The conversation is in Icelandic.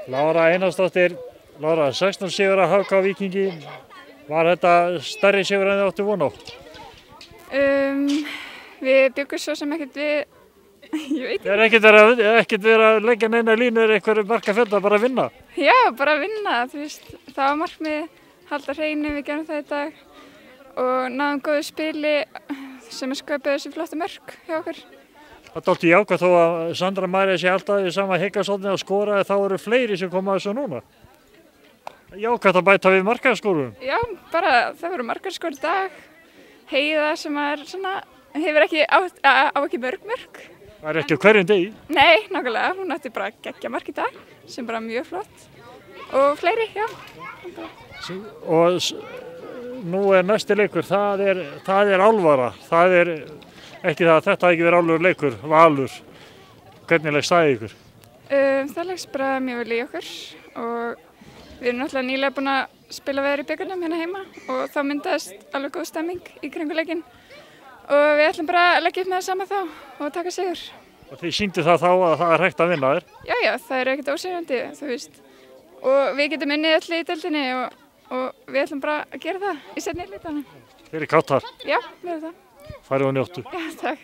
Lára Einarsdóttir, Lára, 16 sigur að HK Víkingi. Var þetta stærri sigur en þið áttu von á? Við byggum svo sem ekkert við, ég veit ekki. Er ekkert verið að leggja neina línur einhverju markafjölda, bara að vinna? Já, bara að vinna, þú veist, það var markmið, halda hreinu, við gerum það í dag og náðum góðu spili sem sköpuðu þessi flottu mörk hjá okkur. Það er dálítið jákvætt þó að Sandra María sé alltaf í sama hyggasókninni að skora, þá eru fleiri sem koma að þessu núna. Jákvætt að bæta við markaskórun. Já, bara það voru markaskór í dag, Heiða sem hefur ekki á ekki mörg. Það er ekki á hverjum degi. Nei, nákvæmlega, hún átti bara geggja mark í dag, sem bara mjög flott og fleiri, já. Og nú er næsti leikur, það er alvara, það er ekki það að þetta ekki verið alveg leikur, Valur. Hvernig leggst það í ykkur? Það leggst bara mjög vel í okkur og við erum náttúrulega nýlega búin að spila veður í bikarnum hérna heima og þá myndaðist alveg góð stemming í kringu leikinn og við ætlum bara að leggja upp með það sama þá og taka sigur. Og þið sýndu það þá að það er hægt að vinna þér? Já, það er ekkert ósigrandi, þú veist. Og við getum unnið öll í deildinni og við ætlum bara að gera það í seinni hlutanum. Þið eru káttar? Já, við erum það. Farið og njóttu. Já, takk.